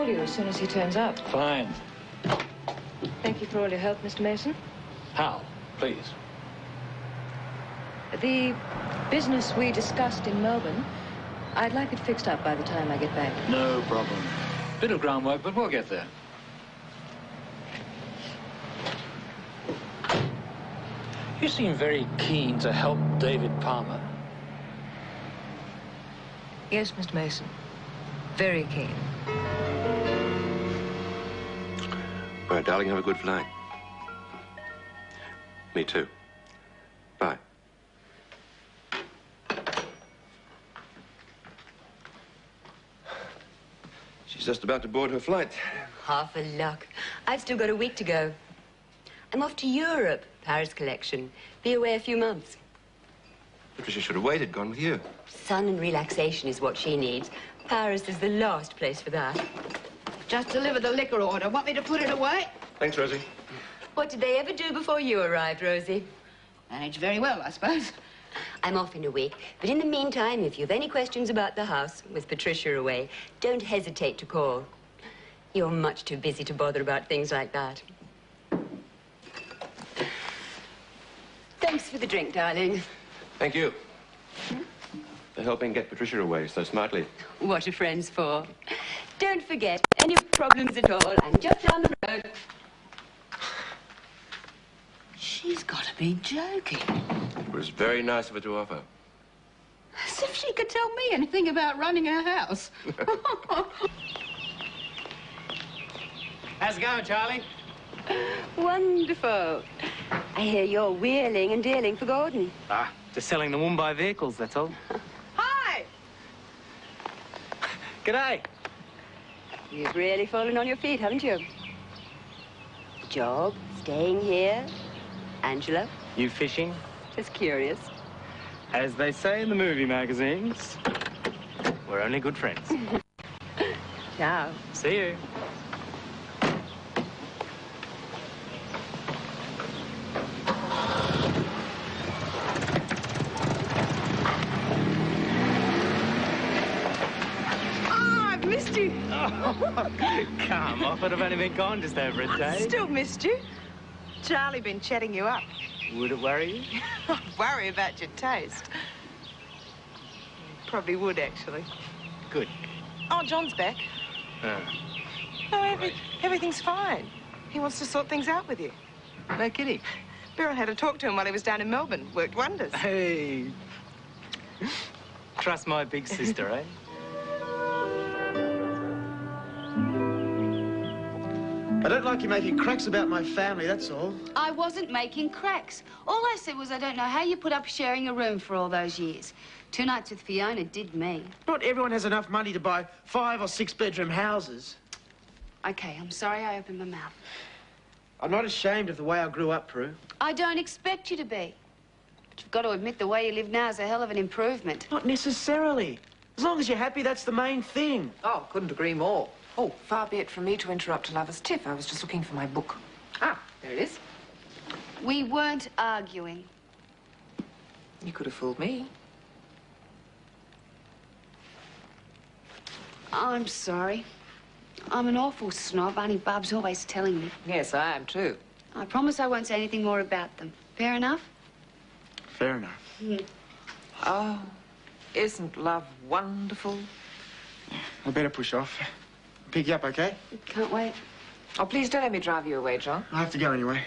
call you as soon as he turns up. Fine. Thank you for all your help, Mr. Mason. How? Please. The business we discussed in Melbourne, I'd like it fixed up by the time I get back. No problem. Bit of groundwork, but we'll get there. You seem very keen to help David Palmer. Yes, Mr. Mason. Very keen. All right, darling, have a good flight. Me too. Bye. She's just about to board her flight. Half a luck. I've still got a week to go. I'm off to Europe, Paris collection. Be away a few months. Patricia should have waited, gone with you. Sun and relaxation is what she needs. Paris is the last place for that. Just delivered the liquor order. Want me to put it away? Thanks, Rosie. What did they ever do before you arrived, Rosie? Managed very well, I suppose. I'm off in a week, but in the meantime, if you've any questions about the house, with Patricia away, don't hesitate to call. You're much too busy to bother about things like that. Thanks for the drink, darling. Thank you. For helping get Patricia away so smartly. What are friends for? Don't forget, any problems at all, I'm just down the road. She's got to be joking. It was very nice of her to offer. As if she could tell me anything about running her house. How's it going, Charlie? Wonderful. I hear you're wheeling and dealing for Gordon. Ah, just selling the Mumbai vehicles, that's all. Hi! G'day. You've really fallen on your feet, haven't you? Job, staying here. Angela? You fishing? Just curious. As they say in the movie magazines, we're only good friends. Ciao. See you. Missed you. Oh, come off. I'd have only been gone just over a day. Still missed you. Charlie been chatting you up. Would it worry you? I worry about your taste. Probably would, actually. Good. Oh, John's back. Oh. No, everything's fine. He wants to sort things out with you. No kidding. Beryl had a talk to him while he was down in Melbourne. Worked wonders. Hey. Trust my big sister, eh? I don't like you making cracks about my family, that's all. I wasn't making cracks. All I said was I don't know how you put up sharing a room for all those years. 2 nights with Fiona did me. Not everyone has enough money to buy 5 or 6-bedroom houses. Okay, I'm sorry I opened my mouth. I'm not ashamed of the way I grew up, Prue. I don't expect you to be. But you've got to admit the way you live now is a hell of an improvement. Not necessarily. As long as you're happy, that's the main thing. Oh, couldn't agree more. Oh, far be it from me to interrupt a lover's tiff. I was just looking for my book. Ah, there it is. We weren't arguing. You could have fooled me. I'm sorry. I'm an awful snob. Auntie Barb's always telling me. Yes, I am too. I promise I won't say anything more about them. Fair enough? Fair enough. Oh, isn't love wonderful? I better push off. Pick you up, okay? Can't wait. Oh, please don't let me drive you away, John. I have to go anyway.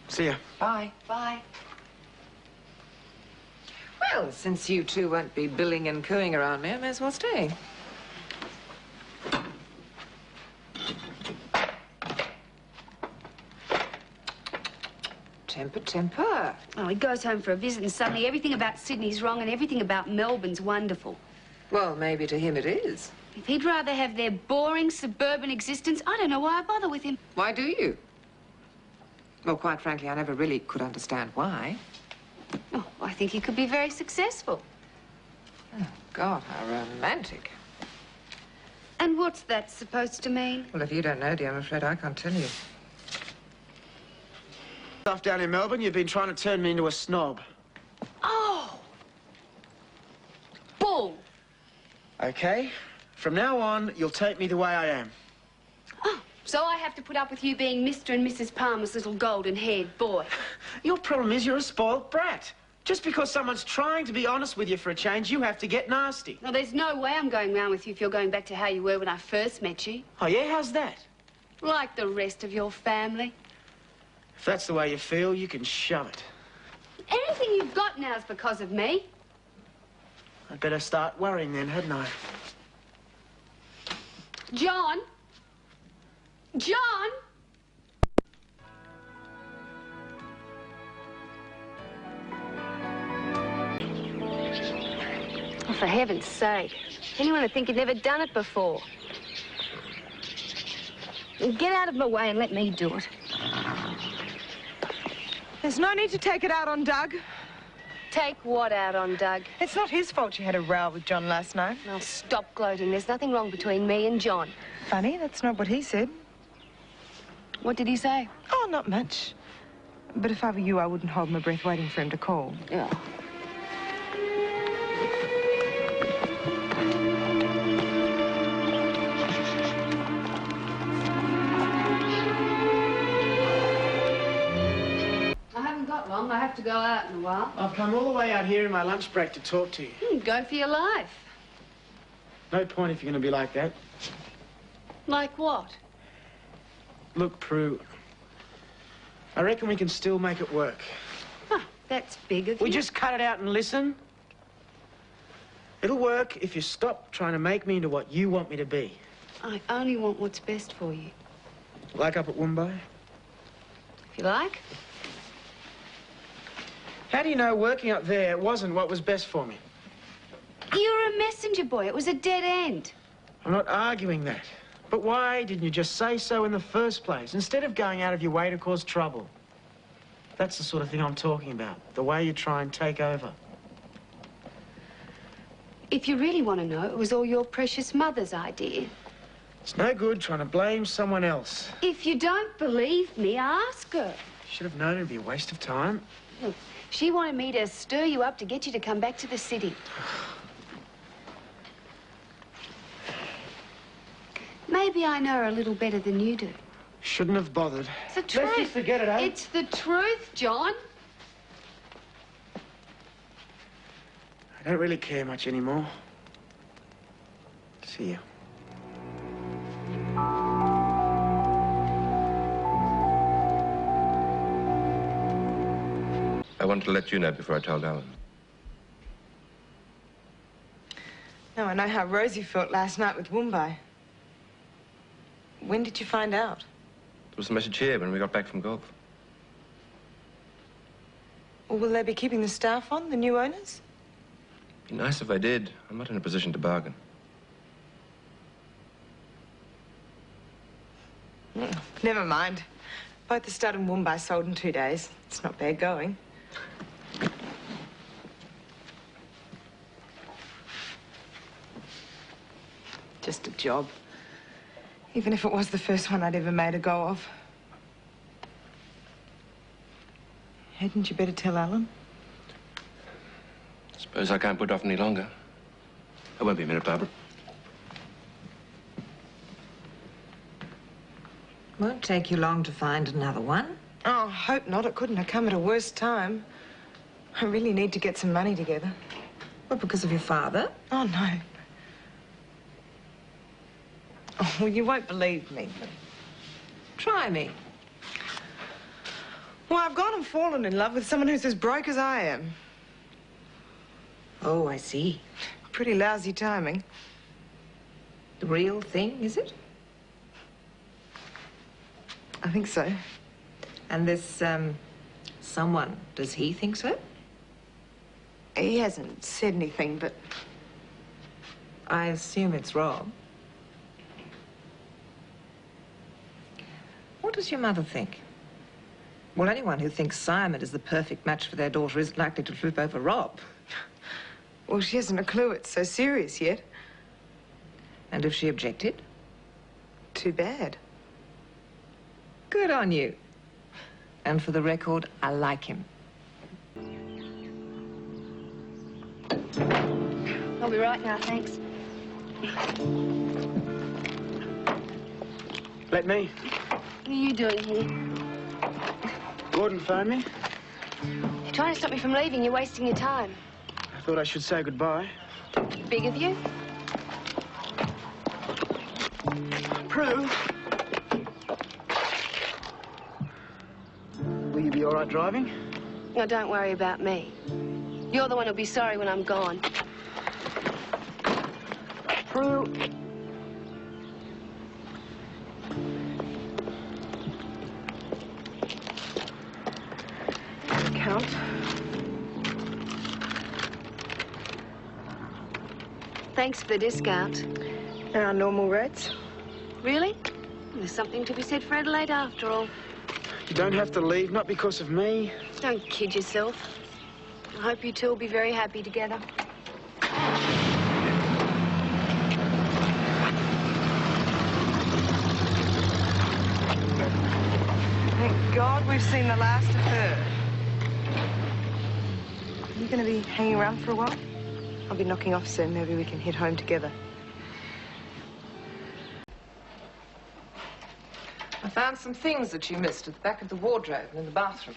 See ya. Bye. Bye. Well, since you two won't be billing and cooing around me, I may as well stay. Temper, temper. Oh, he goes home for a visit and suddenly everything about Sydney's wrong and everything about Melbourne's wonderful. Well, maybe to him it is. If he'd rather have their boring suburban existence, I don't know why I bother with him. Why do you? Well, quite frankly, I never really could understand why. Oh, I think he could be very successful. Oh, God, how romantic. And what's that supposed to mean? Well, if you don't know, dear, I'm afraid I can't tell you. Stuff down in Melbourne, you've been trying to turn me into a snob. Oh! Bull! Okay. From now on, you'll take me the way I am. So I have to put up with you being Mr. and Mrs. Palmer's little golden-haired boy. Your problem is you're a spoiled brat. Just because someone's trying to be honest with you for a change, you have to get nasty. Well, there's no way I'm going round with you if you're going back to how you were when I first met you. Oh, yeah? How's that? Like the rest of your family. If that's the way you feel, you can shove it. Anything you've got now is because of me. I'd better start worrying then, hadn't I? John? John? Oh, for heaven's sake. Anyone would think you'd never done it before. Get out of my way and let me do it. There's no need to take it out on Doug. Take what out on Doug? It's not his fault you had a row with John last night. Now, stop gloating. There's nothing wrong between me and John. Funny, that's not what he said. What did he say? Oh, not much. But if I were you, I wouldn't hold my breath waiting for him to call. Yeah. Long. I have to go out in a while. I've come all the way out here in my lunch break to talk to you. Go for your life. No point if you're going to be like that. Like what? Look, Prue, I reckon we can still make it work. Huh, that's big of you. We just cut it out and listen. It'll work if you stop trying to make me into what you want me to be. I only want what's best for you. Like up at Woombye? If you like. How do you know working up there wasn't what was best for me? You're a messenger boy. It was a dead end. I'm not arguing that. But why didn't you just say so in the first place, instead of going out of your way to cause trouble? That's the sort of thing I'm talking about, the way you try and take over. If you really want to know, it was all your precious mother's idea. It's no good trying to blame someone else. If you don't believe me, ask her. You should have known it'd be a waste of time. Look, she wanted me to stir you up to get you to come back to the city. Maybe I know her a little better than you do. Shouldn't have bothered. It's the truth. Let's just forget it, eh? It's the truth, John. I don't really care much anymore. See you. I wanted to let you know before I told Alan. Now I know how Rosie felt last night with Woombye. When did you find out? There was a message here when we got back from golf. Or will they be keeping the staff on, the new owners? Be nice if I did. I'm not in a position to bargain. Never mind. Both the stud and Woombye sold in 2 days. It's not bad going. Just a job. Even if it was the first one I'd ever made a go of. Hadn't you better tell Alan? Suppose I can't put off any longer. I won't be a minute, Barbara. Won't take you long to find another one. Oh, I hope not. It couldn't have come at a worse time. I really need to get some money together. Well, because of your father? Oh, no. Oh, well, you won't believe me. Try me. Well, I've gone and fallen in love with someone who's as broke as I am. Oh, I see. Pretty lousy timing. The real thing, is it? I think so. And this, someone, does he think so? He hasn't said anything, but... I assume it's Rob. What does your mother think? Well, anyone who thinks Simon is the perfect match for their daughter isn't likely to flip over Rob. Well, she hasn't a clue it's so serious yet. And if she objected? Too bad. Good on you. And for the record, I like him. I'll be right now, thanks. Let me. What are you doing here? Gordon phoned me. You're trying to stop me from leaving. You're wasting your time. I thought I should say goodbye. Big of you. Prue. Will you be all right driving? No, don't worry about me. You're the one who'll be sorry when I'm gone. Prue. Count. Thanks for the discount. They're our normal rates. Really? There's something to be said for Adelaide after all. You don't have to leave, not because of me. Don't kid yourself. I hope you two will be very happy together. Thank God we've seen the last of her. Are you going to be hanging around for a while? I'll be knocking off soon. Maybe we can head home together. I found some things that you missed at the back of the wardrobe and in the bathroom.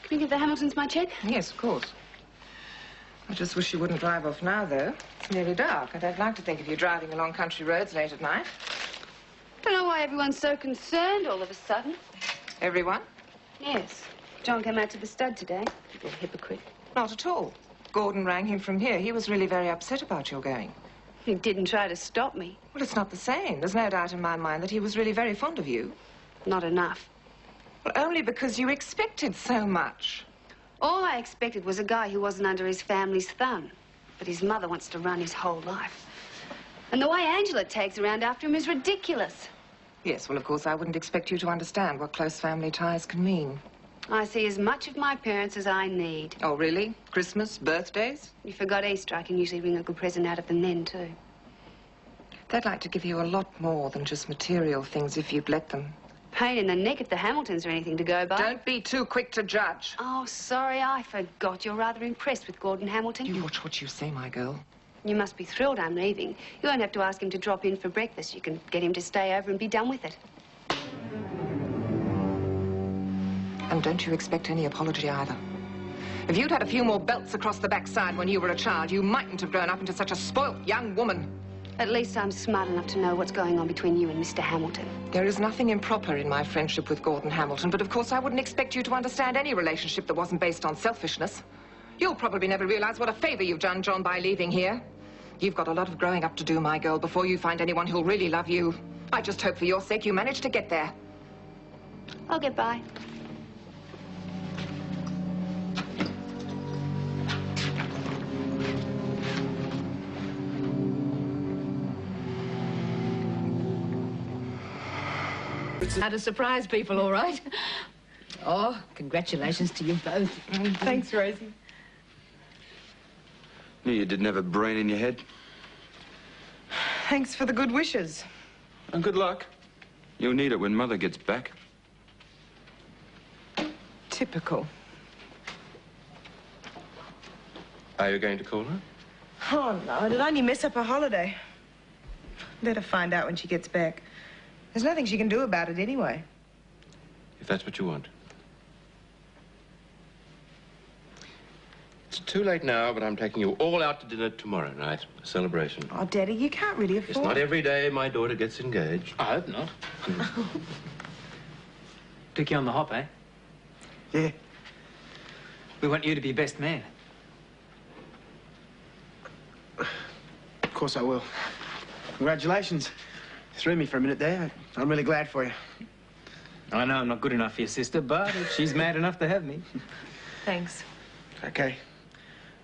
Can you give the Hamiltons my check? Yes, of course. I just wish you wouldn't drive off now, though. It's nearly dark. I don't like to think of you driving along country roads late at night. Don't know why everyone's so concerned all of a sudden. Everyone? Yes. John came out to the stud today. You hypocrite. Not at all. Gordon rang him from here. He was really very upset about your going. He didn't try to stop me. Well, it's not the same. There's no doubt in my mind that he was really very fond of you. Not enough. Well, only because you expected so much. All I expected was a guy who wasn't under his family's thumb. But his mother wants to run his whole life. And the way Angela tags around after him is ridiculous. Yes, well, of course, I wouldn't expect you to understand what close family ties can mean. I see as much of my parents as I need. Oh, really? Christmas, birthdays? You forgot Easter. I can usually wring a good present out of them then, too. They'd like to give you a lot more than just material things if you'd let them. Pain in the neck if the Hamiltons are anything to go by. Don't be too quick to judge. Oh, sorry, I forgot. You're rather impressed with Gordon Hamilton. You watch what you say, my girl. You must be thrilled I'm leaving. You won't have to ask him to drop in for breakfast. You can get him to stay over and be done with it. And don't you expect any apology either. If you'd had a few more belts across the backside when you were a child, you mightn't have grown up into such a spoilt young woman. At least I'm smart enough to know what's going on between you and Mr. Hamilton. There is nothing improper in my friendship with Gordon Hamilton, but of course I wouldn't expect you to understand any relationship that wasn't based on selfishness. You'll probably never realize what a favor you've done John by leaving here. You've got a lot of growing up to do, my girl, before you find anyone who'll really love you. I just hope for your sake you manage to get there. I'll get by. How to surprise people, all right. Oh, congratulations to you both. Thanks, Rosie. Knew you didn't have a brain in your head. Thanks for the good wishes. And good luck. You'll need it when Mother gets back. Typical. Are you going to call her? Oh, no, it'll only mess up her holiday. Let her find out when she gets back. There's nothing she can do about it anyway. If that's what you want. It's too late now, but I'm taking you all out to dinner tomorrow night. A celebration. Oh, Daddy, you can't really afford... It's not every day my daughter gets engaged. I hope not. Took you on the hop, eh? Yeah. We want you to be best man. Of course I will. Congratulations. Threw me for a minute there. I'm really glad for you. I know I'm not good enough for your sister, but if she's mad enough to have me. Thanks. Okay.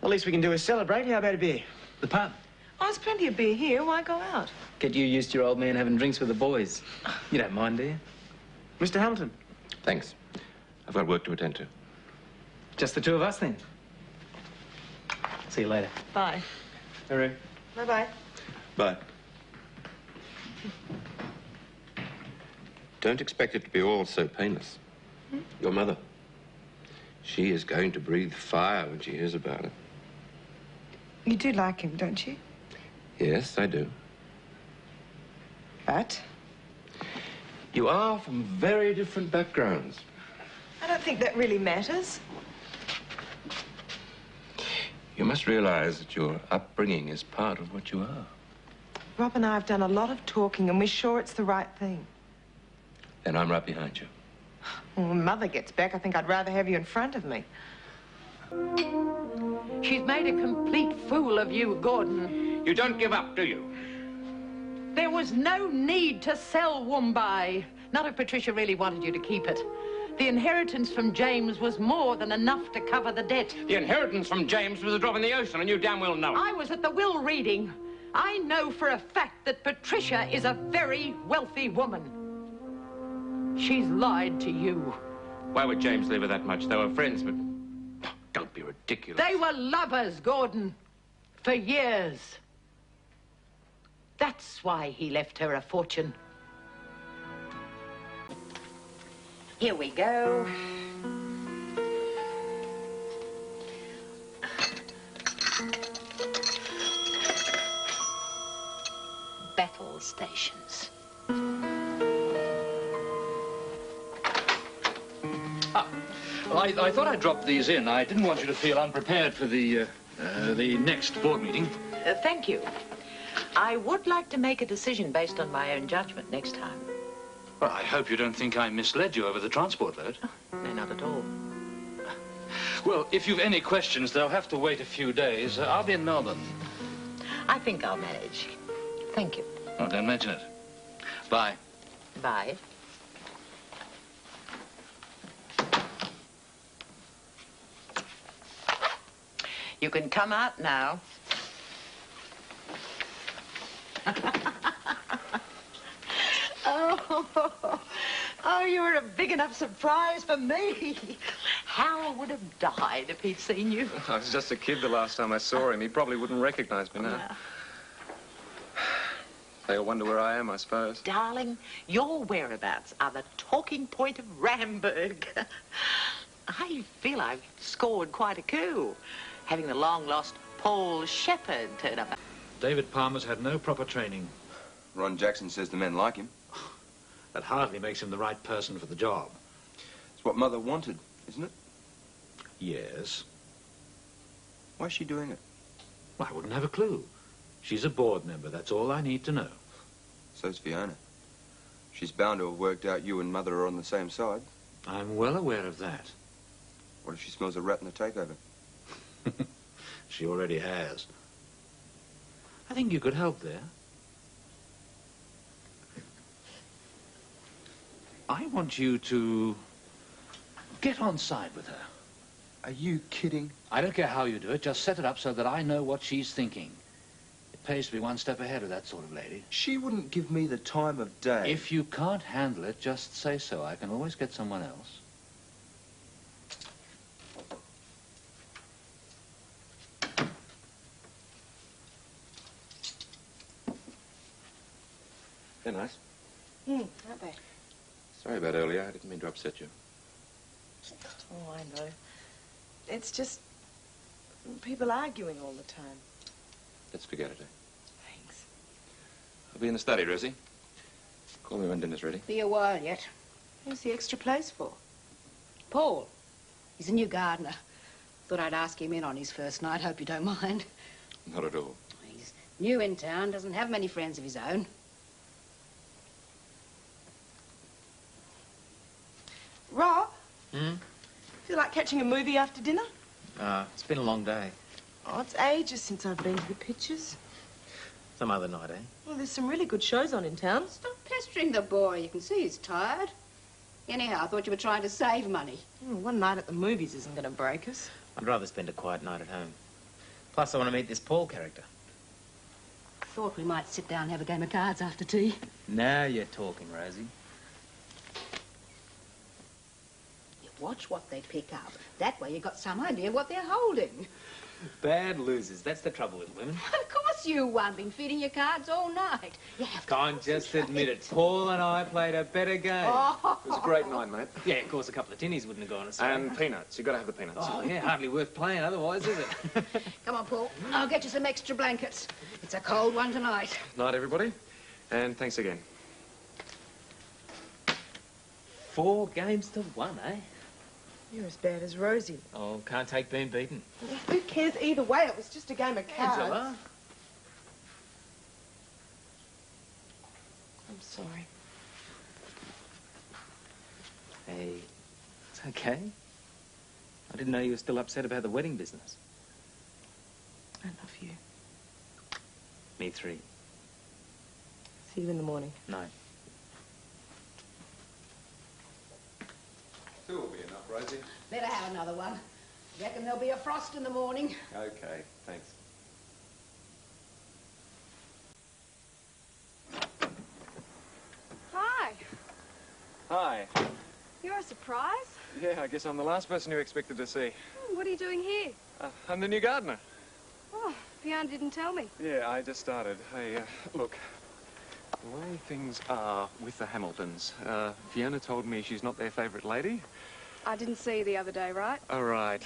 The least we can do is celebrate. How about a beer? The pub. Oh, there's plenty of beer here. Why go out? Get you used to your old man having drinks with the boys. You don't mind, do you? Mr. Hamilton. Thanks. I've got work to attend to. Just the two of us, then. See you later. Bye. Hooray. Bye-bye. Bye. Don't expect it to be all so painless. Your mother. She is going to breathe fire when she hears about it. You do like him, don't you? Yes, I do. But? You are from very different backgrounds. I don't think that really matters. You must realize that your upbringing is part of what you are. Rob and I have done a lot of talking, and we're sure it's the right thing. Then I'm right behind you. When Mother gets back, I think I'd rather have you in front of me. She's made a complete fool of you, Gordon. You don't give up, do you? There was no need to sell Woombye. Not if Patricia really wanted you to keep it. The inheritance from James was more than enough to cover the debt. The inheritance from James was a drop in the ocean, and you damn well know it. I was at the will reading. I know for a fact that Patricia is a very wealthy woman. She's lied to you. Why would James leave her that much? They were friends, but... Don't be ridiculous. They were lovers, Gordon, for years. That's why he left her a fortune. Here we go. Battle stations. Well, I thought I'd drop these in. I didn't want you to feel unprepared for the next board meeting. Thank you. I would like to make a decision based on my own judgment next time. Well, I hope you don't think I misled you over the transport vote. No, not at all. Well, if you've any questions, they'll have to wait a few days. I'll be in Melbourne. I think I'll manage. Thank you. Oh, don't mention it. Bye. Bye. You can come out now. Oh, you were a big enough surprise for me. Hal would have died if he'd seen you. I was just a kid the last time I saw him. He probably wouldn't recognize me now. No. They'll wonder where I am, I suppose. Darling, your whereabouts are the talking point of Ramberg. I feel I've scored quite a coup, having the long-lost Paul Shepherd turn up. David Palmer's had no proper training. Ron Jackson says the men like him. That hardly makes him the right person for the job. It's what Mother wanted, isn't it? Yes. Why's she doing it? Well, I wouldn't have a clue. She's a board member. That's all I need to know. So's Fiona. She's bound to have worked out you and Mother are on the same side. I'm well aware of that. What if she smells a rat in the takeover? She already has. I think you could help there. I want you to get on side with her. Are you kidding? I don't care how you do it. Just set it up so that I know what she's thinking. It pays to be one step ahead of that sort of lady. She wouldn't give me the time of day. If you can't handle it, just say so. I can always get someone else. They're nice. Aren't they? Sorry about earlier. I didn't mean to upset you. Oh, I know. It's just people arguing all the time. Let's forget it, eh? Thanks. I'll be in the study, Rosie. Call me when dinner's ready. Be a while yet. Who's the extra place for? Paul. He's a new gardener. Thought I'd ask him in on his first night. Hope you don't mind. Not at all. He's new in town, doesn't have many friends of his own. Rob? Feel like catching a movie after dinner? It's been a long day. Oh, it's ages since I've been to the pictures. Some other night, eh? Well, there's some really good shows on in town. Stop pestering the boy. You can see he's tired. Anyhow, I thought you were trying to save money. One night at the movies isn't going to break us. I'd rather spend a quiet night at home. Plus, I want to meet this Paul character. Thought we might sit down and have a game of cards after tea. Now you're talking, Rosie. You watch what they pick up. That way you got some idea of what they're holding. Bad losers. That's the trouble with women. Of course you won't. Been feeding your cards all night. You have to Can't just admit it. Paul and I played a better game. It was a great night, mate. Yeah, of course, a couple of tinnies wouldn't have gone astray. And peanuts. You've got to have the peanuts. Oh, yeah, hardly worth playing otherwise, is it? Come on, Paul. I'll get you some extra blankets. It's a cold one tonight. Night, everybody. And thanks again. 4 games to 1, eh? You're as bad as Rosie. Oh, can't take being beaten. Who cares either way? It was just a game of cards. Angela. I'm sorry. Hey, it's okay. I didn't know you were still upset about the wedding business. I love you. Me 3. See you in the morning. No. 2 will be enough, Rosie. Better have another one. Reckon there'll be a frost in the morning. Okay, thanks. Hi. Hi. You're a surprise? Yeah, I guess I'm the last person you expected to see. What are you doing here? I'm the new gardener. Oh, Fiona didn't tell me. Yeah, I just started. Hey, look, the way things are with the Hamiltons, Fiona told me she's not their favourite lady. I didn't see you the other day, right? All right.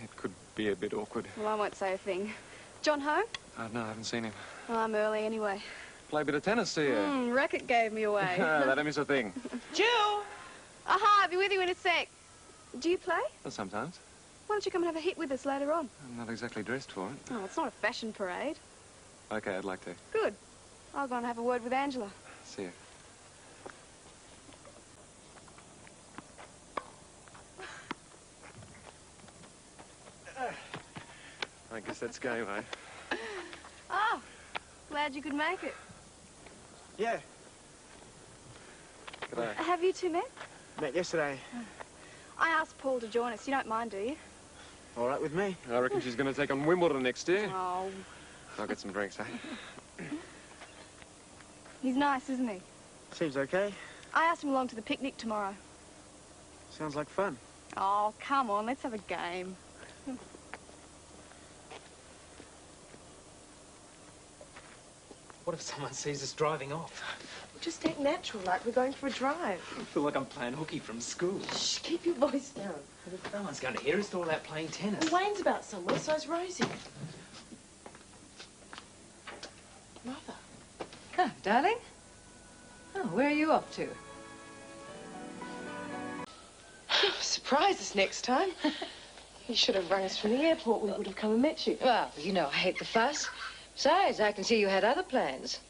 It could be a bit awkward. Well, I won't say a thing. John home? No, I haven't seen him. Well, I'm early anyway. Play a bit of tennis, see ya. Racket gave me away. Let him miss a thing. Jill! Hi, I'll be with you in a sec. Do you play? Well, sometimes. Why don't you come and have a hit with us later on? I'm not exactly dressed for it. Oh, it's not a fashion parade. Okay, I'd like to. Good. I'll go and have a word with Angela. See ya. I guess that's game, eh? Oh, glad you could make it. Yeah, G'day. Have you two met? met yesterday. I asked Paul to join us. You don't mind, do you? All right with me. I reckon she's going to take on Wimbledon next year. Oh, I'll get some drinks, eh? he's nice, isn't he? Seems okay. I asked him along to the picnic tomorrow. Sounds like fun. Oh, come on, let's have a game. What if someone sees us driving off? Just act natural, like we're going for a drive. I feel like I'm playing hooky from school. Shh, keep your voice down. No one's going to hear us. It's all about playing tennis. Well, Wayne's about somewhere, so's Rosie. Mother. Oh, darling. Oh, where are you off to? Surprise us next time. You should have rung us from the airport. We would have come and met you. Well, you know I hate the fuss. Besides, I can see you had other plans.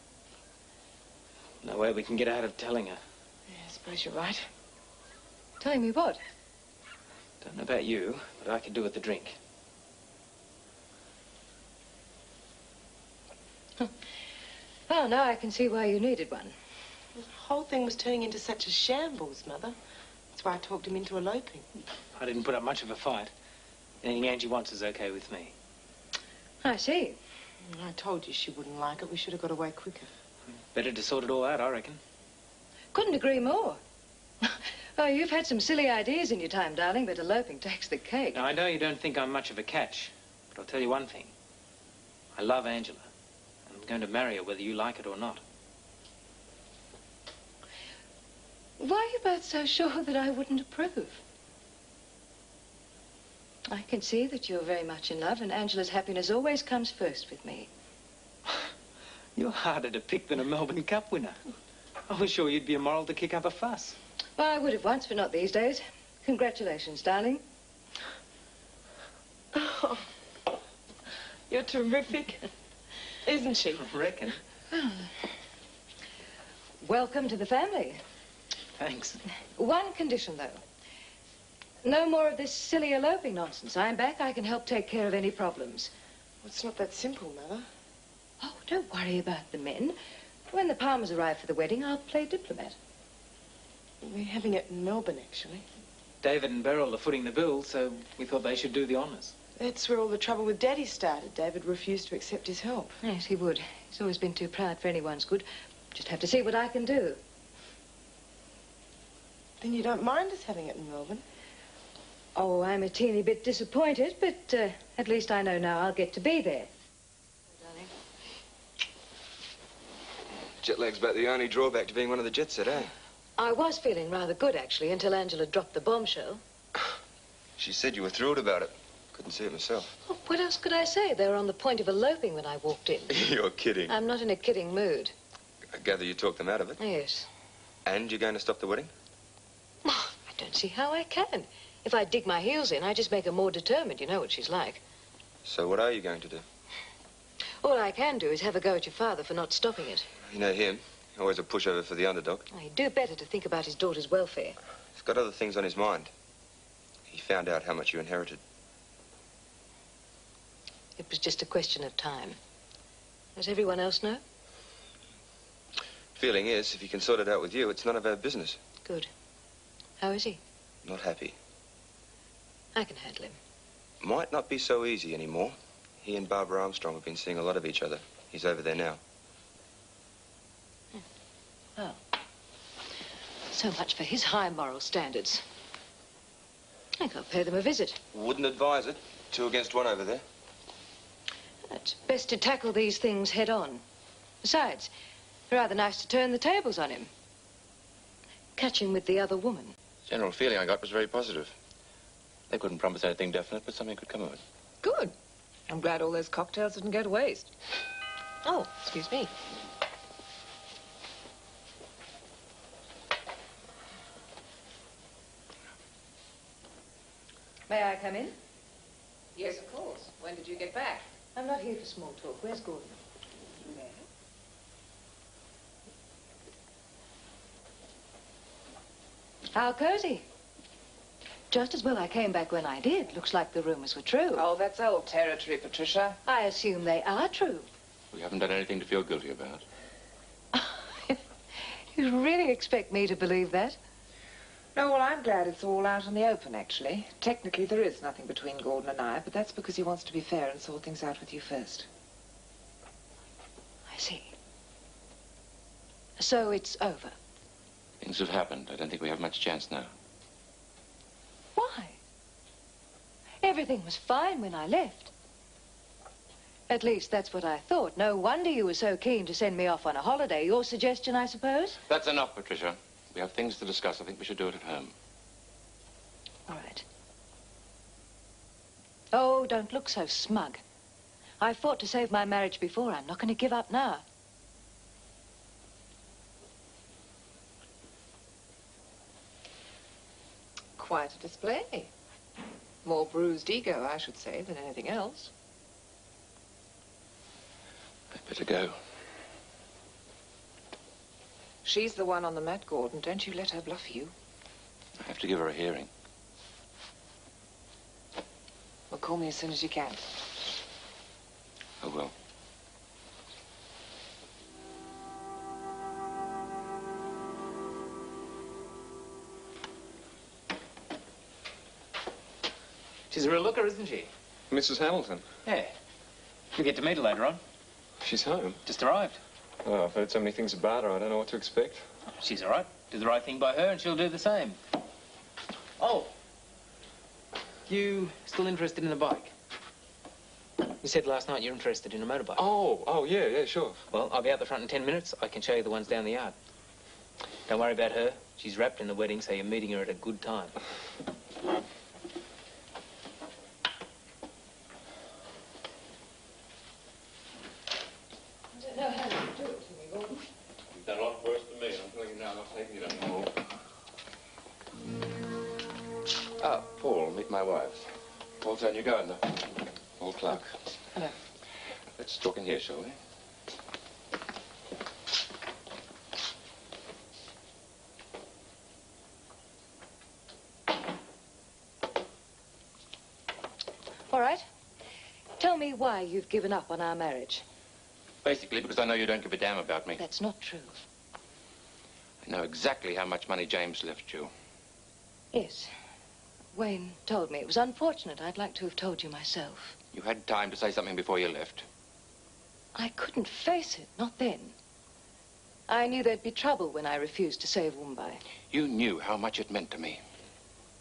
No way we can get out of telling her. Yeah, I suppose you're right. Telling me what? Don't know about you, but I could do with the drink. Oh, now I can see why you needed one. The whole thing was turning into such a shambles, Mother. That's why I talked him into eloping. I didn't put up much of a fight. Anything Angie wants is okay with me. I see. I told you she wouldn't like it. We should have got away quicker. Better to sort it all out, I reckon. Couldn't agree more. Oh, you've had some silly ideas in your time, darling, but eloping takes the cake. Now, I know you don't think I'm much of a catch, but I'll tell you one thing. I love Angela. I'm going to marry her whether you like it or not. Why are you both so sure that I wouldn't approve? I can see that you're very much in love, and Angela's happiness always comes first with me. You're harder to pick than a Melbourne Cup winner. I was sure you'd be immoral to kick up a fuss. Well, I would have once, but not these days. Congratulations, darling. Oh, you're terrific, isn't she? I reckon. Welcome to the family. Thanks. One condition, though. No more of this silly eloping nonsense. I'm back. I can help take care of any problems. Well, it's not that simple, Mother. Oh, don't worry about the men. When the Palmers arrive for the wedding, I'll play diplomat. We're having it in Melbourne, actually. David and Beryl are footing the bill, so we thought they should do the honours. That's where all the trouble with Daddy started. David refused to accept his help. Yes, he would. He's always been too proud for anyone's good. Just have to see what I can do. Then you don't mind us having it in Melbourne? Oh, I'm a teeny bit disappointed, but at least I know now I'll get to be there. Darling. Jet lag's about the only drawback to being one of the jet set, eh? I was feeling rather good, actually, until Angela dropped the bombshell. She said you were thrilled about it. Couldn't see it myself. Oh, what else could I say? They were on the point of eloping when I walked in. You're kidding. I'm not in a kidding mood. I gather you talked them out of it. Yes. And you're going to stop the wedding? Oh, don't see how I can. If I dig my heels in, I just make her more determined. You know what she's like. So what are you going to do? All I can do is have a go at your father for not stopping it. You know him. Always a pushover for the underdog. He'd do better to think about his daughter's welfare. He's got other things on his mind. He found out how much you inherited. It was just a question of time. Does everyone else know? Feeling is, if he can sort it out with you, it's none of our business. Good. How is he? Not happy. I can handle him. Might not be so easy anymore. He and Barbara Armstrong have been seeing a lot of each other. He's over there now. Oh. So much for his high moral standards. I think I'll pay them a visit. Wouldn't advise it. 2 against 1 over there. It's best to tackle these things head on. Besides, it's rather nice to turn the tables on him. Catch him with the other woman. General feeling I got was very positive. They couldn't promise anything definite, but something could come of it. Good. I'm glad all those cocktails didn't go to waste. Oh, excuse me. May I come in? Yes, of course. When did you get back? I'm not here for small talk. Where's Gordon? There. How cozy. Just as well I came back when I did. Looks like the rumors were true. Oh, that's old territory, Patricia. I assume they are true. We haven't done anything to feel guilty about. You really expect me to believe that? No, well, I'm glad it's all out in the open, actually. Technically, there is nothing between Gordon and I, but that's because he wants to be fair and sort things out with you first. I see. So it's over. Things have happened. I don't think we have much chance now. Why? Everything was fine when I left. At least that's what I thought. No wonder you were so keen to send me off on a holiday. Your suggestion, I suppose? That's enough, Patricia. We have things to discuss. I think we should do it at home. All right. Oh, don't look so smug. I fought to save my marriage before. I'm not going to give up now. Quite a display. More bruised ego, I should say, than anything else. I'd better go. She's the one on the mat, Gordon. Don't you let her bluff you. I have to give her a hearing. Well, call me as soon as you can. I will. She's a real looker, isn't she? Mrs. Hamilton. Yeah. You'll get to meet her later on. She's home. Just arrived. Oh, I've heard so many things about her, I don't know what to expect. She's all right. Do the right thing by her and she'll do the same. Oh. You still interested in the bike? You said last night you're interested in a motorbike. Oh, yeah, sure. Well, I'll be out the front in 10 minutes. I can show you the ones down the yard. Don't worry about her. She's wrapped in the wedding, so you're meeting her at a good time. You've done a lot worse than me. I'm telling you now, I'm not taking it anymore. Ah, Paul, meet my wife. Paul's our new gardener. Paul Clark. Hello. Let's talk in here, shall we? All right. Tell me why you've given up on our marriage. Basically, because I know you don't give a damn about me. That's not true. I know exactly how much money James left you. Yes. Wayne told me. It was unfortunate. I'd like to have told you myself. You had time to say something before you left. I couldn't face it. Not then. I knew there'd be trouble when I refused to save Mumbai. You knew how much it meant to me.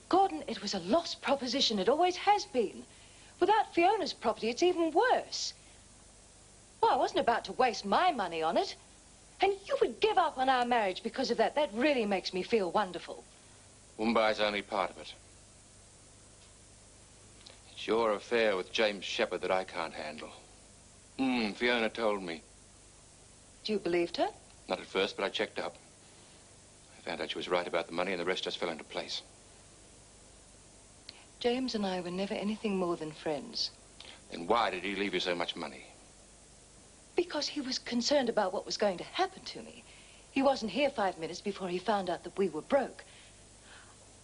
Gordon, it was a lost proposition. It always has been. Without Fiona's property, it's even worse. Well, I wasn't about to waste my money on it. And you would give up on our marriage because of that. That really makes me feel wonderful. Mumbai's only part of it. It's your affair with James Shepherd that I can't handle. Fiona told me. You believed her? Not at first, but I checked up. I found out she was right about the money and the rest just fell into place. James and I were never anything more than friends. Then why did he leave you so much money? Because he was concerned about what was going to happen to me. He wasn't here 5 minutes before he found out that we were broke.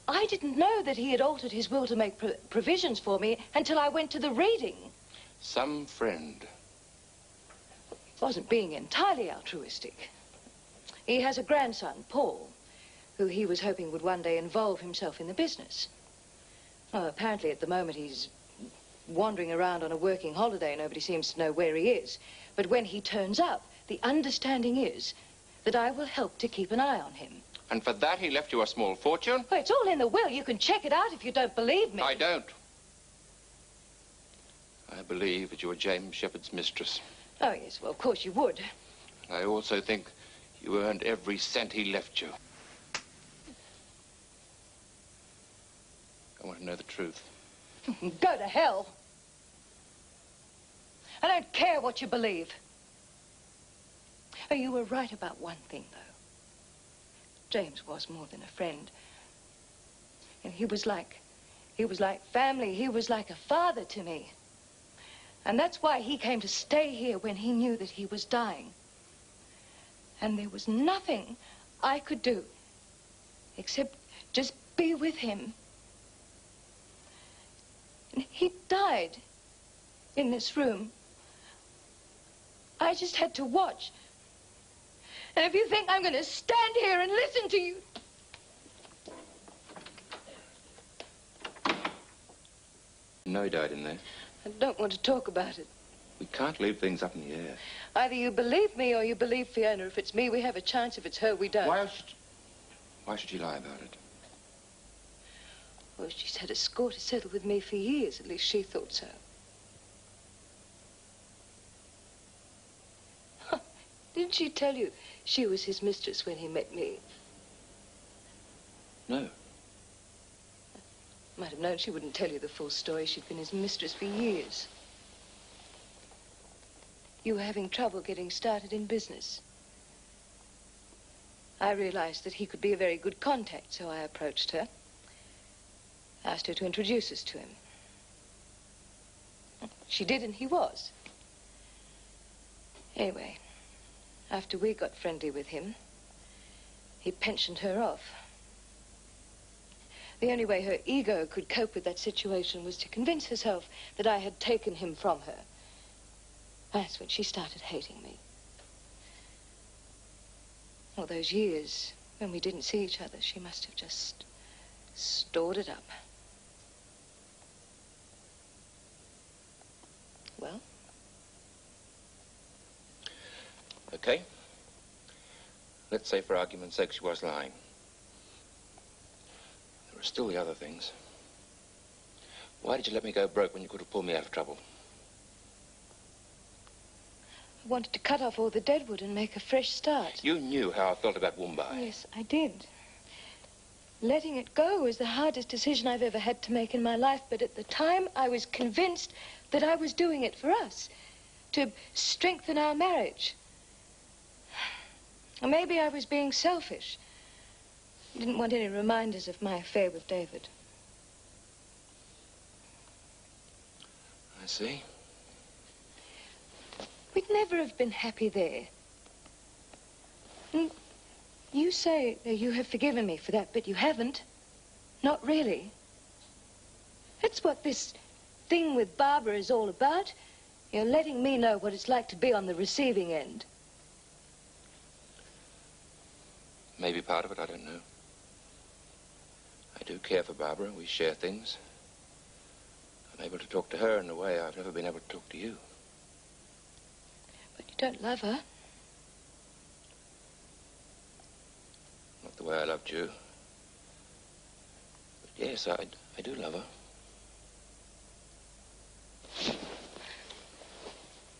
I didn't know that he had altered his will to make provisions for me until I went to the reading. Some friend. He wasn't being entirely altruistic. He has a grandson, Paul, who he was hoping would one day involve himself in the business. Well, apparently at the moment he's wandering around on a working holiday. Nobody seems to know where he is. But when he turns up, the understanding is that I will help to keep an eye on him. And for that he left you a small fortune? Well, it's all in the will. You can check it out if you don't believe me. I don't. I believe that you were James Shepherd's mistress. Oh, yes, well, of course you would. I also think you earned every cent he left you. I want to know the truth. Go to hell. I don't care what you believe. Oh, you were right about one thing, though. James was more than a friend. And he was like family. He was like a father to me. And that's why he came to stay here when he knew that he was dying. And there was nothing I could do except just be with him. And he died in this room. I just had to watch. And if you think I'm going to stand here and listen to you... No, he died in there. I don't want to talk about it. We can't leave things up in the air. Either you believe me or you believe Fiona. If it's me, we have a chance. If it's her, we don't. Why should she lie about it? Well, she's had a score to settle with me for years. At least she thought so. Didn't she tell you she was his mistress when he met me? No. Might have known she wouldn't tell you the full story. She'd been his mistress for years. You were having trouble getting started in business. I realized that he could be a very good contact, so I approached her. Asked her to introduce us to him. She did, and he was. Anyway, after we got friendly with him, he pensioned her off. The only way her ego could cope with that situation was to convince herself that I had taken him from her. That's when she started hating me. All those years when we didn't see each other, she must have just stored it up. Well? Okay. Let's say for argument's sake she was lying. There are still the other things. Why did you let me go broke when you could have pulled me out of trouble? I wanted to cut off all the deadwood and make a fresh start. You knew how I felt about Woombye. Yes, I did. Letting it go was the hardest decision I've ever had to make in my life, but at the time I was convinced that I was doing it for us, to strengthen our marriage. Or maybe I was being selfish. I didn't want any reminders of my affair with David. I see. We'd never have been happy there. And you say that you have forgiven me for that, but you haven't. Not really. That's what this thing with Barbara is all about. You're letting me know what it's like to be on the receiving end. Maybe part of it, I don't know. I do care for Barbara. We share things. I'm able to talk to her in a way I've never been able to talk to you. But you don't love her. Not the way I loved you. But yes, I do love her.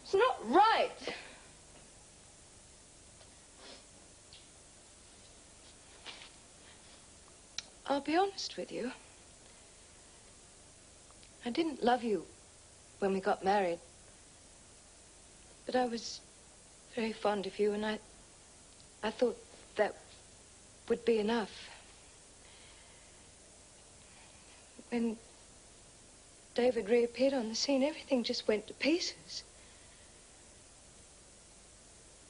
It's not right. I'll be honest with you. I didn't love you when we got married. But I was very fond of you, and I thought that would be enough. When David reappeared on the scene, everything just went to pieces.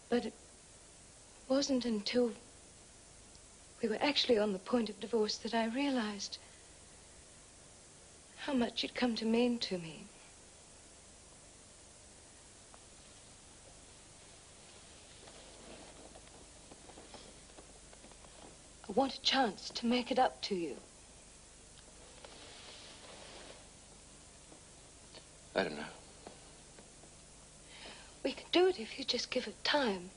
But it wasn't until we were actually on the point of divorce that I realized how much you'd come to mean to me. I want a chance to make it up to you. I don't know. We can do it if you just give it time.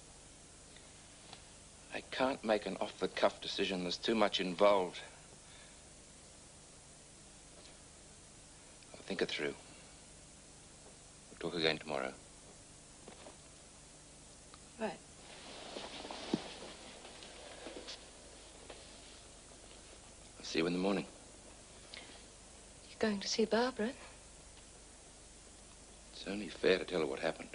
I can't make an off-the-cuff decision. There's too much involved. I'll think it through. We'll talk again tomorrow. Right. I'll see you in the morning. You're going to see Barbara? It's only fair to tell her what happened.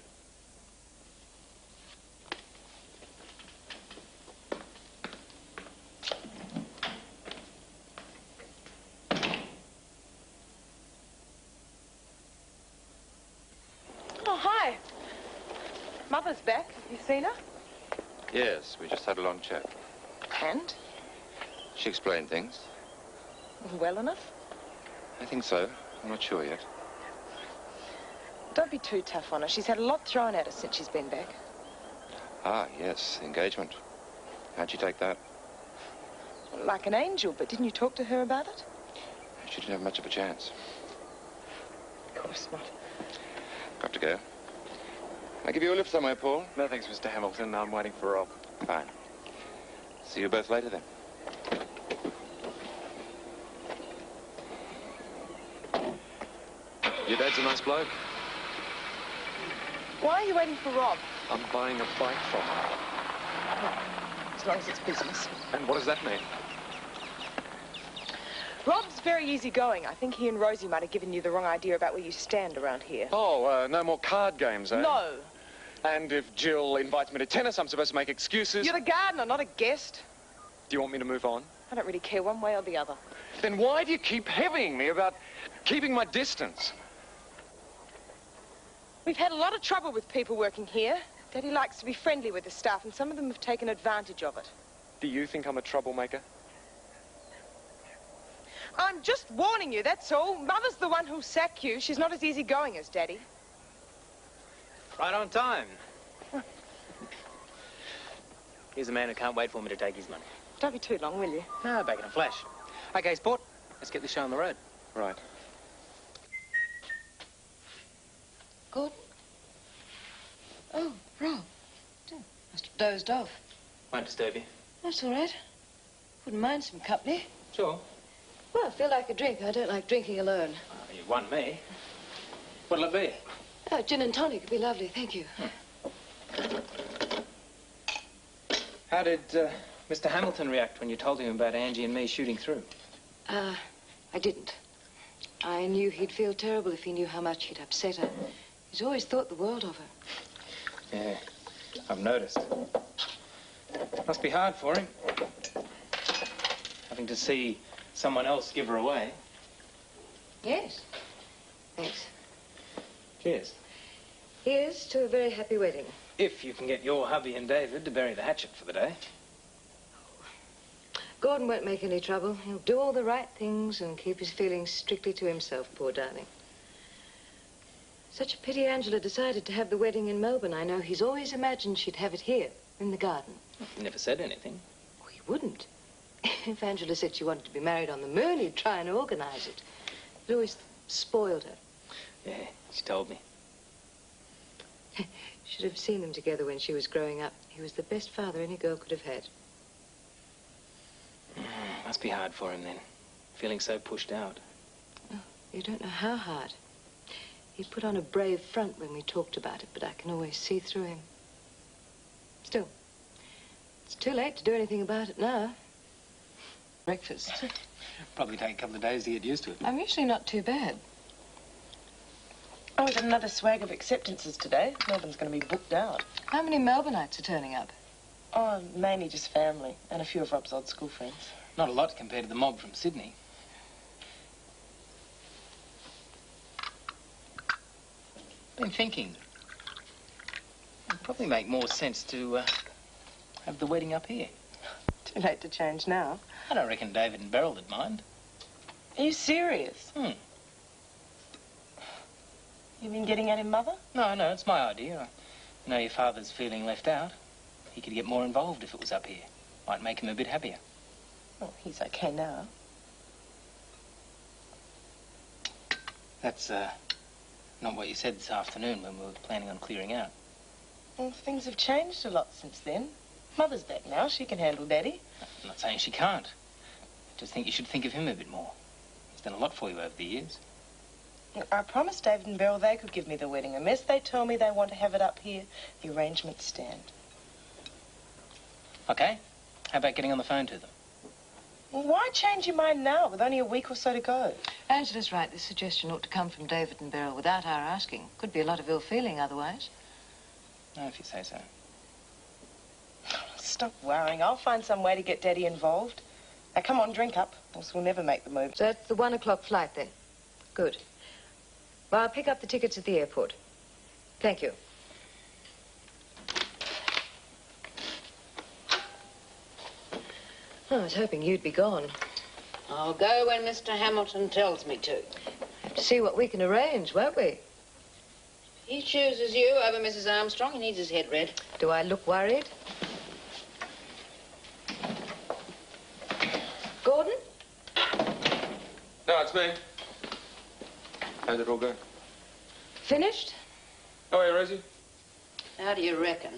Oh, hi. Mother's back. Have you seen her? Yes, we just had a long chat. And? She explained things. Well enough? I think so. I'm not sure yet. Don't be too tough on her. She's had a lot thrown at her since she's been back. Ah, yes, the engagement. How'd she take that? Like an angel, but didn't you talk to her about it? She didn't have much of a chance. Of course not. Got to go. Can I give you a lift somewhere, Paul? No, thanks, Mr. Hamilton. I'm waiting for Rob. Fine. See you both later, then. Your dad's a nice bloke. Why are you waiting for Rob? I'm buying a bike from her. As long as it's business. And what does that mean? Rob's very easygoing. I think he and Rosie might have given you the wrong idea about where you stand around here. Oh, no more card games, eh? No. And if Jill invites me to tennis, I'm supposed to make excuses? You're the gardener, not a guest. Do you want me to move on? I don't really care one way or the other. Then why do you keep heavying me about keeping my distance? We've had a lot of trouble with people working here. Daddy likes to be friendly with the staff, and some of them have taken advantage of it. Do you think I'm a troublemaker? I'm just warning you, that's all. Mother's the one who'll sack you. She's not as easygoing as Daddy. Right on time. Here's a man who can't wait for me to take his money. Don't be too long, will you? No, back in a flash. Okay, Sport, let's get this show on the road. Right. Gordon? Oh, Rob. Must have dozed off. Won't disturb you. That's all right. Wouldn't mind some company. Sure. Well, I feel like a drink. I don't like drinking alone. Oh, you won me. What'll it be? Oh, gin and tonic would be lovely, thank you. How did Mr. Hamilton react when you told him about Angie and me shooting through? I didn't. I knew he'd feel terrible if he knew how much he'd upset her. He's always thought the world of her. Yeah, I've noticed. Must be hard for him. Having to see someone else give her away. Yes. Thanks. Cheers. Here's to a very happy wedding. If you can get your hubby and David to bury the hatchet for the day. Gordon won't make any trouble. He'll do all the right things and keep his feelings strictly to himself, poor darling. Such a pity Angela decided to have the wedding in Melbourne. I know he's always imagined she'd have it here, in the garden. He never said anything. Oh, he wouldn't. If Angela said she wanted to be married on the moon, he'd try and organize it. It always spoiled her. Yeah, she told me. Should have seen them together when she was growing up. He was the best father any girl could have had. Must be hard for him then, feeling so pushed out. Oh, you don't know how hard. He put on a brave front when we talked about it, but I can always see through him. Still, it's too late to do anything about it now. Breakfast. Probably take a couple of days to get used to it. I'm usually not too bad. Oh, we got another swag of acceptances today. Melbourne's going to be booked out. How many Melbourneites are turning up? Oh, mainly just family and a few of Rob's old school friends. Not a lot compared to the mob from Sydney. I've been thinking. It'd probably make more sense to have the wedding up here. Too late to change now. I don't reckon David and Beryl would mind. Are you serious? Hmm. You been getting at him, Mother? No, it's my idea. I know your father's feeling left out. He could get more involved if it was up here. Might make him a bit happier. Oh, he's okay now. That's, not what you said this afternoon when we were planning on clearing out. Well, things have changed a lot since then. Mother's back now. She can handle Daddy. I'm not saying she can't. I just think you should think of him a bit more. He's done a lot for you over the years. I promised David and Beryl they could give me the wedding. Unless they tell me they want to have it up here, the arrangements stand. Okay. How about getting on the phone to them? Well, why change your mind now with only a week or so to go? Angela's right. This suggestion ought to come from David and Beryl without our asking. Could be a lot of ill feeling otherwise. No, if you say so. Stop worrying. I'll find some way to get Daddy involved. Now, come on, drink up, else we'll never make the move. So that's the 1 o'clock flight, then? Good. Well, I'll pick up the tickets at the airport. Thank you. Oh, I was hoping you'd be gone. I'll go when Mr. Hamilton tells me to. Have to see what we can arrange, won't we? He chooses you over Mrs. Armstrong. He needs his head read. Do I look worried? Gordon? No, it's me. How'd it all go? Finished? Oh, yeah, Rosie? How do you reckon?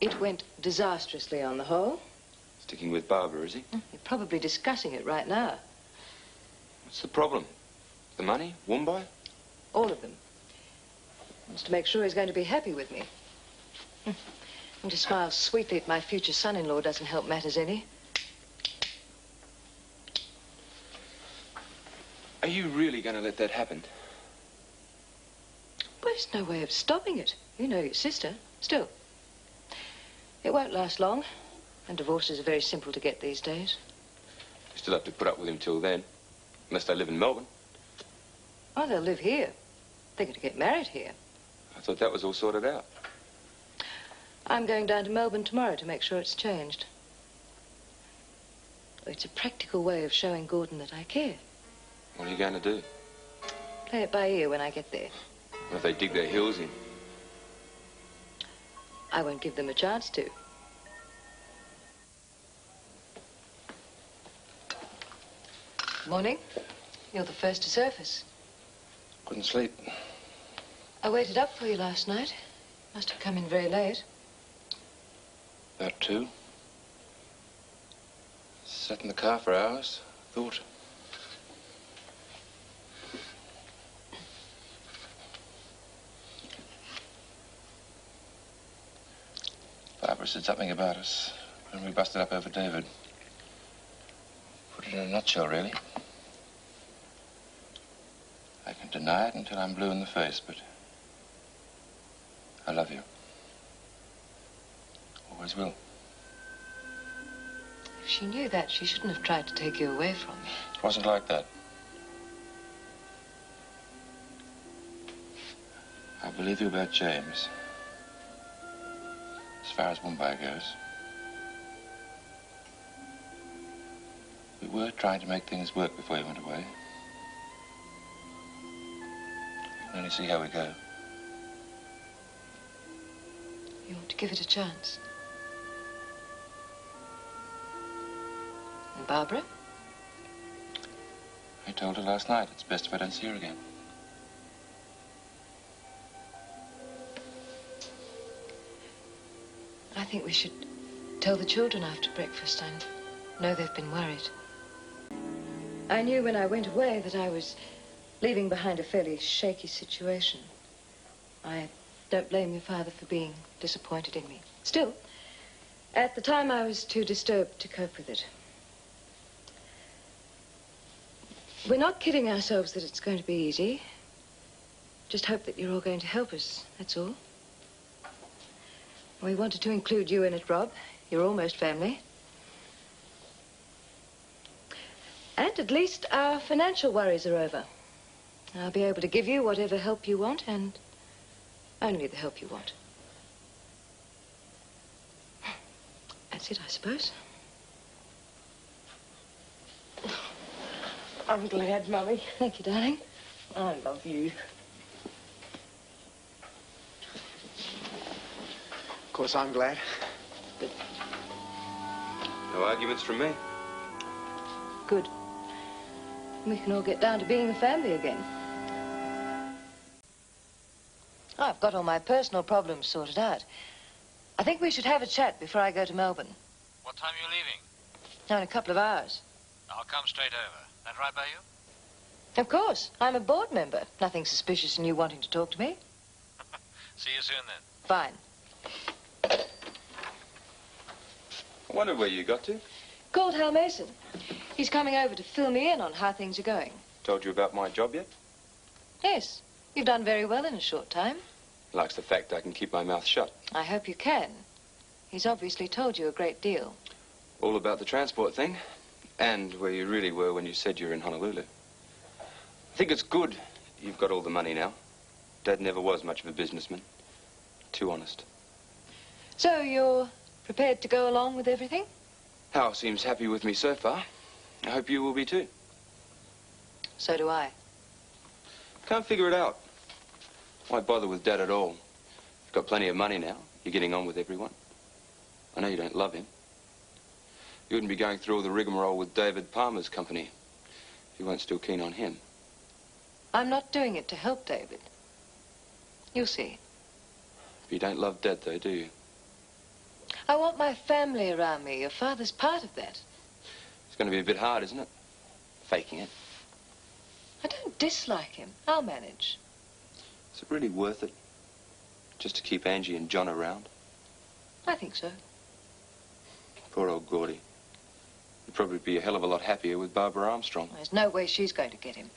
It went disastrously on the whole. Sticking with Barbara, is he? You're probably discussing it right now. What's the problem? The money? Wombai? All of them. Wants to make sure he's going to be happy with me. And to smile sweetly at my future son-in-law doesn't help matters any. Are you really going to let that happen? Well, there's no way of stopping it. You know your sister. Still, it won't last long. And divorces are very simple to get these days. You still have to put up with him till then. Unless they live in Melbourne. Oh, they'll live here. They're going to get married here. I thought that was all sorted out. I'm going down to Melbourne tomorrow to make sure it's changed. It's a practical way of showing Gordon that I care. What are you going to do? Play it by ear when I get there. What if they dig their heels in? I won't give them a chance to. Morning. You're the first to surface. Couldn't sleep. I waited up for you last night. Must have come in very late. About 2. Sat in the car for hours. Thought. Barbara said something about us when we busted up over David. Put it in a nutshell, really. I can deny it until I'm blue in the face, but I love you. Always will. If she knew that, she shouldn't have tried to take you away from me. It wasn't like that. I believe you about James. As far as Mumbai goes. We were trying to make things work before you went away. We can only see how we go. You ought to give it a chance. And Barbara? I told her last night it's best if I don't see her again. I think we should tell the children after breakfast. I know they've been worried. I knew when I went away that I was leaving behind a fairly shaky situation. I don't blame your father for being disappointed in me. Still, at the time I was too disturbed to cope with it. We're not kidding ourselves that it's going to be easy. Just hope that you're all going to help us, that's all. We wanted to include you in it, Rob. You're almost family. And at least our financial worries are over. I'll be able to give you whatever help you want, and only the help you want. That's it, I suppose. I'm glad, Mummy. Thank you, darling. I love you. Of course, I'm glad. No arguments from me. Good. We can all get down to being a family again. I've got all my personal problems sorted out. I think we should have a chat before I go to Melbourne. What time are you leaving? Now, in a couple of hours. I'll come straight over. That right by you? Of course. I'm a board member. Nothing suspicious in you wanting to talk to me. See you soon, then. Fine. I wondered where you got to. Called Hal Mason. He's coming over to fill me in on how things are going. Told you about my job yet? Yes. You've done very well in a short time. Likes the fact I can keep my mouth shut. I hope you can. He's obviously told you a great deal. All about the transport thing, and where you really were when you said you were in Honolulu. I think it's good you've got all the money now. Dad never was much of a businessman. Too honest. So you're prepared to go along with everything? Hal seems happy with me so far. I hope you will be too. So do I. Can't figure it out. Why bother with Dad at all? You've got plenty of money now. You're getting on with everyone. I know you don't love him. You wouldn't be going through all the rigmarole with David Palmer's company if you weren't still keen on him. I'm not doing it to help David. You'll see. You don't love Dad, though, do you? I want my family around me. Your father's part of that. It's going to be a bit hard, isn't it? Faking it. I don't dislike him. I'll manage. Is it really worth it? Just to keep Angie and John around? I think so. Poor old Gordy. He'd probably be a hell of a lot happier with Barbara Armstrong. There's no way she's going to get him.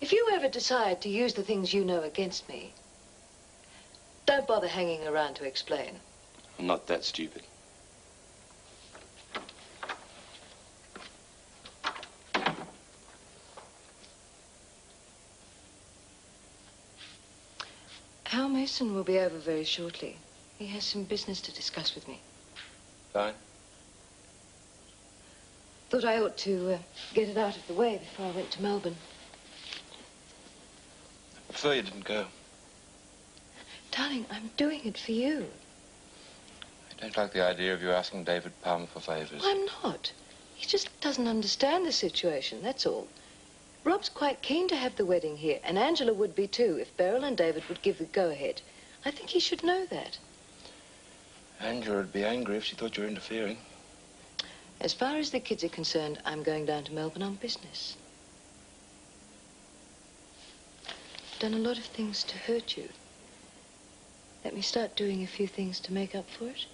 If you ever decide to use the things you know against me, don't bother hanging around to explain. I'm not that stupid. Hal Mason will be over very shortly. He has some business to discuss with me. Fine. Thought I ought to get it out of the way before I went to Melbourne. I prefer you didn't go. Darling, I'm doing it for you. I don't like the idea of you asking David Palmer for favors. I'm not. He just doesn't understand the situation, that's all. Rob's quite keen to have the wedding here, and Angela would be too, if Beryl and David would give the go-ahead. I think he should know that. Angela would be angry if she thought you were interfering. As far as the kids are concerned, I'm going down to Melbourne on business. I've done a lot of things to hurt you. Let me start doing a few things to make up for it.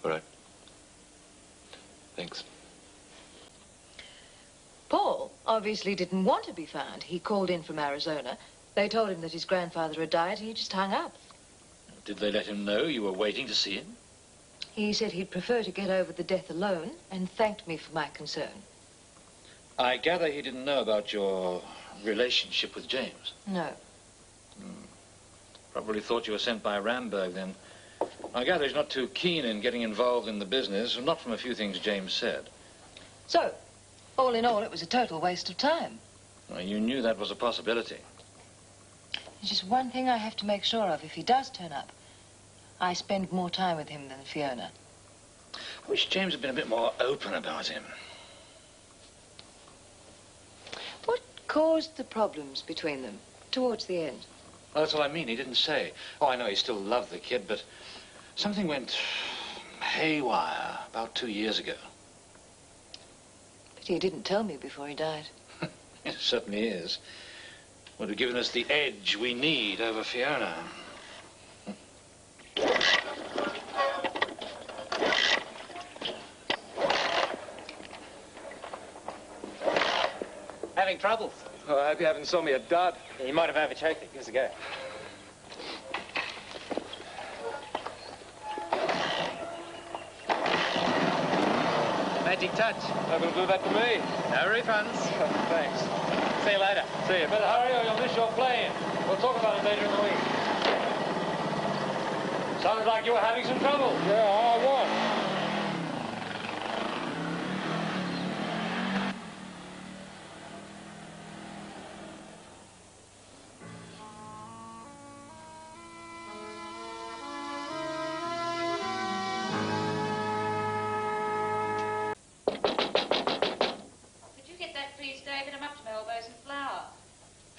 All right. Thanks. Paul obviously didn't want to be found. He called in from Arizona. They told him that his grandfather had died, and he just hung up. Did they let him know you were waiting to see him? He said he'd prefer to get over the death alone, and thanked me for my concern. I gather he didn't know about your relationship with James. No. Probably thought you were sent by Ramberg, then. I gather he's not too keen in getting involved in the business, not from a few things James said. So, all in all, it was a total waste of time. Well, you knew that was a possibility. There's just one thing I have to make sure of. If he does turn up, I spend more time with him than Fiona. I wish James had been a bit more open about him. What caused the problems between them towards the end? Well, that's what I mean. He didn't say. Oh, I know he still loved the kid, but something went haywire about 2 years ago. But he didn't tell me before he died. It certainly is. Would have given us the edge we need over Fiona. Having troubles? Oh, I hope you haven't sold me a dud. Yeah, you might have overchoked it. Give us a go. Magic touch. Not going to do that to me. No refunds. Thanks. See you later. See you. Better hurry or you'll miss your plane. We'll talk about it later in the week. Sounded like you were having some trouble. Yeah, I was. Could you get that, please, David? I'm up to my elbows in flour.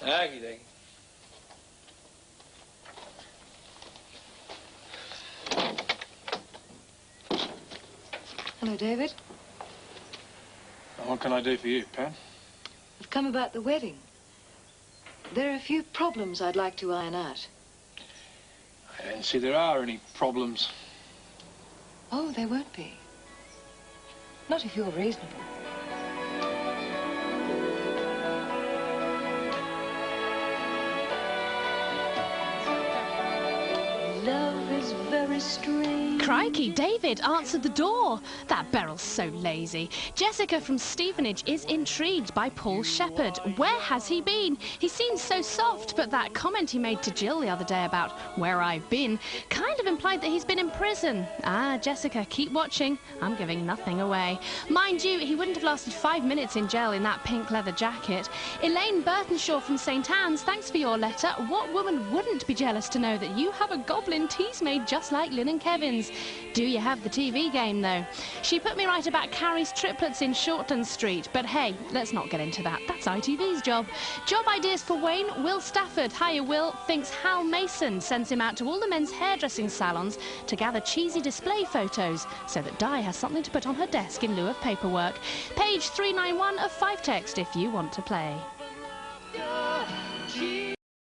Okey-dokey. Hello, David. What can I do for you, Pat? I've come about the wedding. There are a few problems I'd like to iron out. I don't see there are any problems. Oh, there won't be. Not if you're reasonable. Love is very strange. Crikey, David answered the door. That Beryl's so lazy. Jessica from Stevenage is intrigued by Paul Shepherd. Where has he been? He seems so soft, but that comment he made to Jill the other day about where I've been kind of implied that he's been in prison. Ah, Jessica, keep watching. I'm giving nothing away. Mind you, he wouldn't have lasted 5 minutes in jail in that pink leather jacket. Elaine Burtonshaw from St. Anne's, thanks for your letter. What woman wouldn't be jealous to know that you have a goblin tease made just like Lynn and Kevin's? Do you have the TV game, though? She put me right about Carrie's triplets in Shortland Street, but hey, let's not get into that. That's ITV's job. Job ideas for Wayne. Will Stafford, hiya Will, thinks Hal Mason sends him out to all the men's hairdressing salons to gather cheesy display photos so that Di has something to put on her desk in lieu of paperwork. Page 391 of 5 text if you want to play.